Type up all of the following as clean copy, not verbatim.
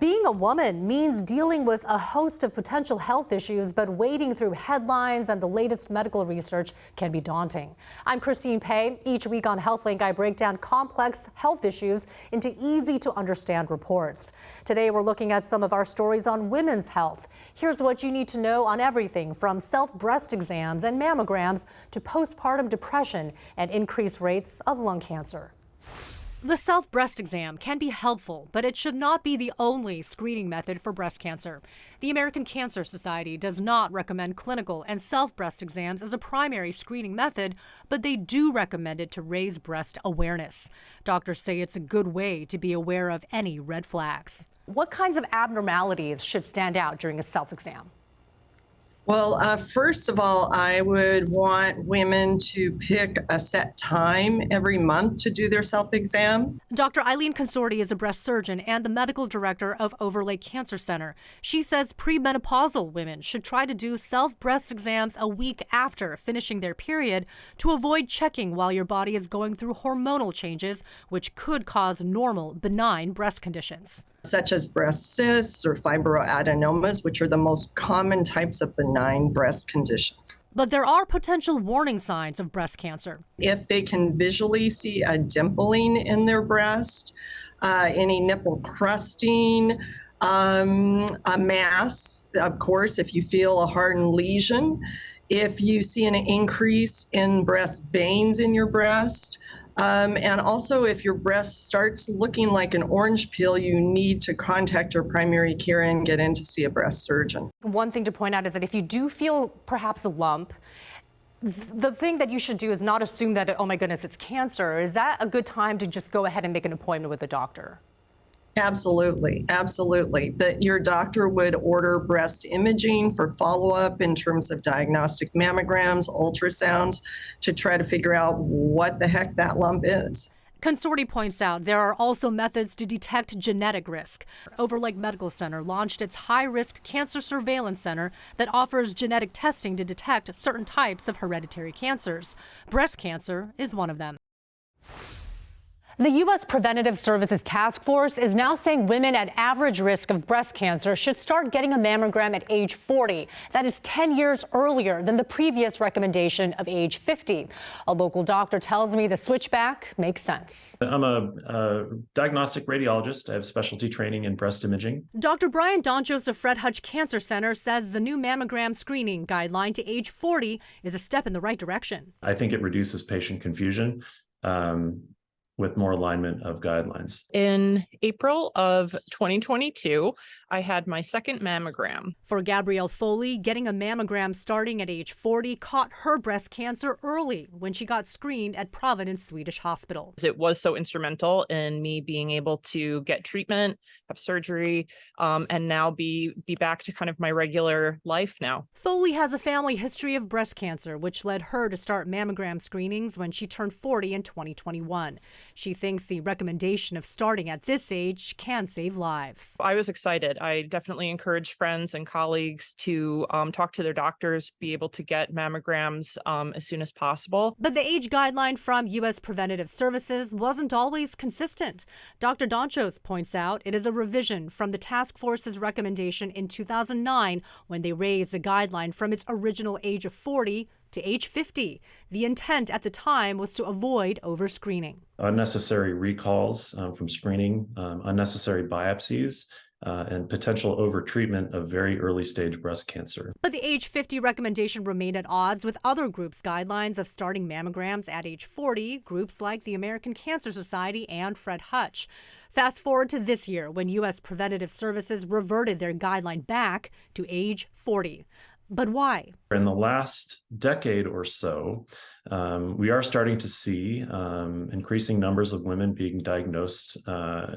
Being a woman means dealing with a host of potential health issues, but wading through headlines and the latest medical research can be daunting. I'm Christine Pae. Each week on Healthlink, I break down complex health issues into easy to understand reports. Today, we're looking at some of our stories on women's health. Here's what you need to know on everything from self-breast exams and mammograms to postpartum depression and increased rates of lung cancer. The self-breast exam can be helpful, but it should not be the only screening method for breast cancer. The American Cancer Society does not recommend clinical and self-breast exams as a primary screening method, but they do recommend it to raise breast awareness. Doctors say it's a good way to be aware of any red flags. What kinds of abnormalities should stand out during a self-exam? Well, first of all, I would want women to pick a set time every month to do their self-exam. Dr. Eileen Consorti is a breast surgeon and the medical director of Overlake Cancer Center. She says premenopausal women should try to do self-breast exams a week after finishing their period to avoid checking while your body is going through hormonal changes, which could cause normal, benign breast conditions, such as breast cysts or fibroadenomas, which are the most common types of benign breast conditions. But there are potential warning signs of breast cancer. If they can visually see a dimpling in their breast, any nipple crusting, a mass, of course, if you feel a hardened lesion, if you see an increase in breast veins in your breast, and also, if your breast starts looking like an orange peel, you need to contact your primary care and get in to see a breast surgeon. One thing to point out is that if you do feel perhaps a lump, the thing that you should do is not assume that, oh my goodness, it's cancer. Is that a good time to just go ahead and make an appointment with a doctor? Absolutely, absolutely. That your doctor would order breast imaging for follow-up in terms of diagnostic mammograms, ultrasounds, to try to figure out what the heck that lump is. Consorti points out there are also methods to detect genetic risk. Overlake Medical Center launched its high-risk cancer surveillance center that offers genetic testing to detect certain types of hereditary cancers. Breast cancer is one of them. The U.S. Preventative Services Task Force is now saying women at average risk of breast cancer should start getting a mammogram at age 40. That is 10 years earlier than the previous recommendation of age 50. A local doctor tells me the switchback makes sense. I'm a diagnostic radiologist. I have specialty training in breast imaging. Dr. Brian Donchos of Fred Hutch Cancer Center says the new mammogram screening guideline to age 40 is a step in the right direction. I think it reduces patient confusion. With more alignment of guidelines. In April of 2022, I had my second mammogram. For Gabrielle Foley, getting a mammogram starting at age 40 caught her breast cancer early when she got screened at Providence Swedish Hospital. It was so instrumental in me being able to get treatment, have surgery, and now be back to kind of my regular life now. Foley has a family history of breast cancer, which led her to start mammogram screenings when she turned 40 in 2021. She thinks the recommendation of starting at this age can save lives. I was excited. I definitely encourage friends and colleagues to talk to their doctors, be able to get mammograms as soon as possible. But the age guideline from U.S. Preventative Services wasn't always consistent. Dr. Donchos points out it is a revision from the task force's recommendation in 2009 when they raised the guideline from its original age of 40 to age 50. The intent at the time was to avoid overscreening. Unnecessary recalls from screening, unnecessary biopsies, and potential overtreatment of very early stage breast cancer. But the age 50 recommendation remained at odds with other groups' guidelines of starting mammograms at age 40, groups like the American Cancer Society and Fred Hutch. Fast forward to this year when U.S. Preventative Services reverted their guideline back to age 40. But why? In the last decade or so, we are starting to see increasing numbers of women being diagnosed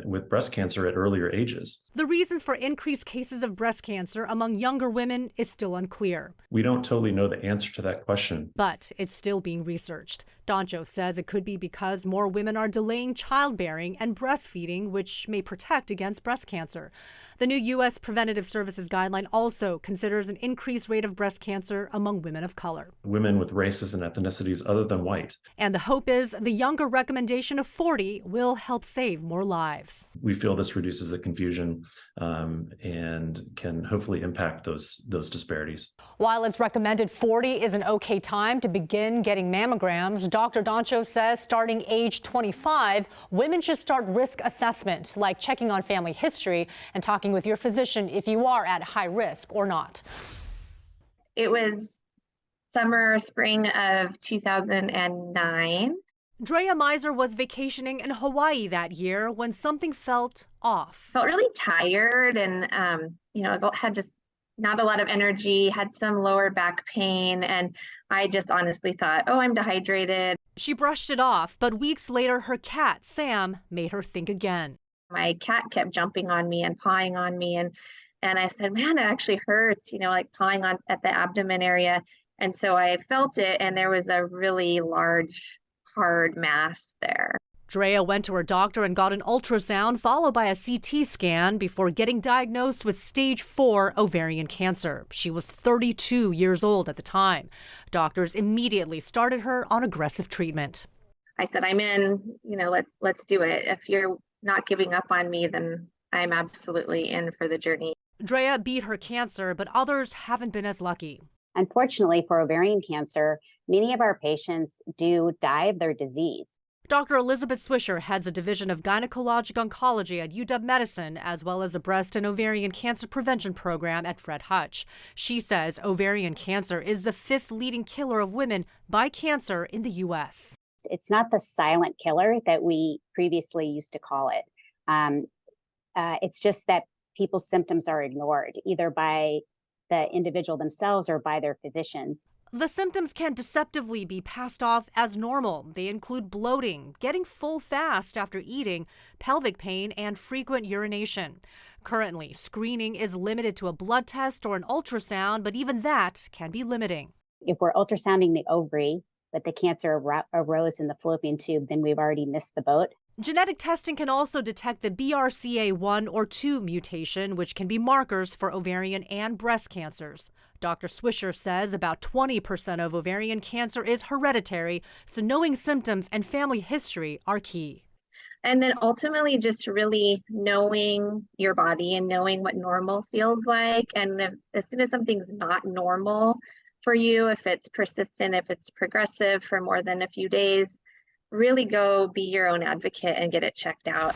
with breast cancer at earlier ages. The reasons for increased cases of breast cancer among younger women is still unclear. We don't totally know the answer to that question. But it's still being researched. Doncho says it could be because more women are delaying childbearing and breastfeeding, which may protect against breast cancer. The new U.S. Preventative Services guideline also considers an increased rate rate of breast cancer among women of color. Women with races and ethnicities other than white. And the hope is the younger recommendation of 40 will help save more lives. We feel this reduces the confusion and can hopefully impact those disparities. While it's recommended 40 is an okay time to begin getting mammograms, Dr. Doncho says starting age 25, women should start risk assessment, like checking on family history and talking with your physician if you are at high risk or not. It was summer, spring of 2009. Drea Miser was vacationing in Hawaii that year when something felt off. Felt really tired and, had just not a lot of energy, had some lower back pain, and I just honestly thought, oh, I'm dehydrated. She brushed it off, but weeks later, her cat, Sam, made her think again. My cat kept jumping on me and pawing on me, and I said, man, that actually hurts, like pawing on at the abdomen area. And so I felt it, and there was a really large, hard mass there. Drea went to her doctor and got an ultrasound followed by a CT scan before getting diagnosed with stage 4 ovarian cancer. She was 32 years old at the time. Doctors immediately started her on aggressive treatment. I said, I'm in, let's do it. If you're not giving up on me, then I'm absolutely in for the journey. Drea beat her cancer, but others haven't been as lucky. Unfortunately, for ovarian cancer, many of our patients do die of their disease. Dr. Elizabeth Swisher heads a division of gynecologic oncology at UW-Medicine, as well as a breast and ovarian cancer prevention program at Fred Hutch. She says ovarian cancer is the 5th leading killer of women by cancer in the U.S. It's not the silent killer that we previously used to call it. It's just that people's symptoms are ignored, either by the individual themselves or by their physicians. The symptoms can deceptively be passed off as normal. They include bloating, getting full fast after eating, pelvic pain, and frequent urination. Currently, screening is limited to a blood test or an ultrasound, but even that can be limiting. If we're ultrasounding the ovary, but the cancer arose in the fallopian tube, then we've already missed the boat. Genetic testing can also detect the BRCA1 or 2 mutation, which can be markers for ovarian and breast cancers. Dr. Swisher says about 20% of ovarian cancer is hereditary, so knowing symptoms and family history are key. And then ultimately just really knowing your body and knowing what normal feels like. And as soon as something's not normal for you, if it's persistent, if it's progressive for more than a few days, really go be your own advocate and get it checked out.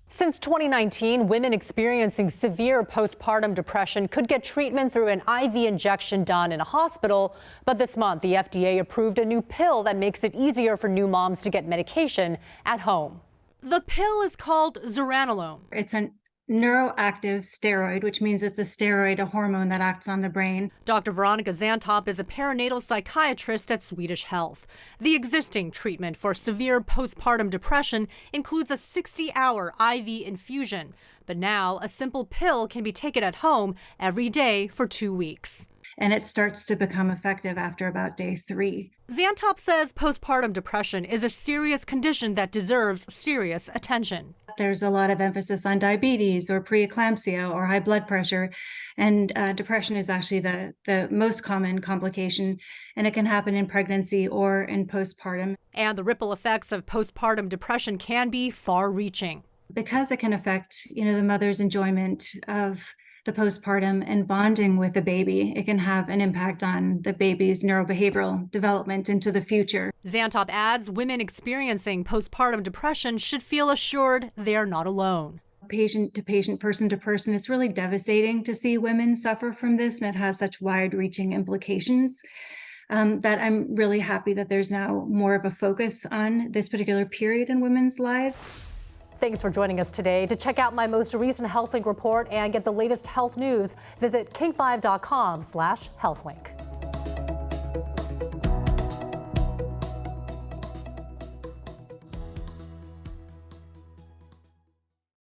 Since 2019, women experiencing severe postpartum depression could get treatment through an IV injection done in a hospital. But this month, the FDA approved a new pill that makes it easier for new moms to get medication at home. The pill is called zuranolone. It's a neuroactive steroid, which means it's a steroid, a hormone that acts on the brain. Dr. Veronica Zantop is a perinatal psychiatrist at Swedish Health. The existing treatment for severe postpartum depression includes a 60-hour IV infusion. But now a simple pill can be taken at home every day for 2 weeks. And it starts to become effective after about day 3. Zantop says postpartum depression is a serious condition that deserves serious attention. There's a lot of emphasis on diabetes or preeclampsia or high blood pressure, and depression is actually the most common complication, and it can happen in pregnancy or in postpartum. And the ripple effects of postpartum depression can be far-reaching. Because it can affect, the mother's enjoyment of the postpartum and bonding with the baby, it can have an impact on the baby's neurobehavioral development into the future. Zantop adds women experiencing postpartum depression should feel assured they're not alone. Patient to patient, person to person, it's really devastating to see women suffer from this, and it has such wide-reaching implications that I'm really happy that there's now more of a focus on this particular period in women's lives. Thanks for joining us today. To check out my most recent Healthlink report and get the latest health news, visit king5.com/healthlink.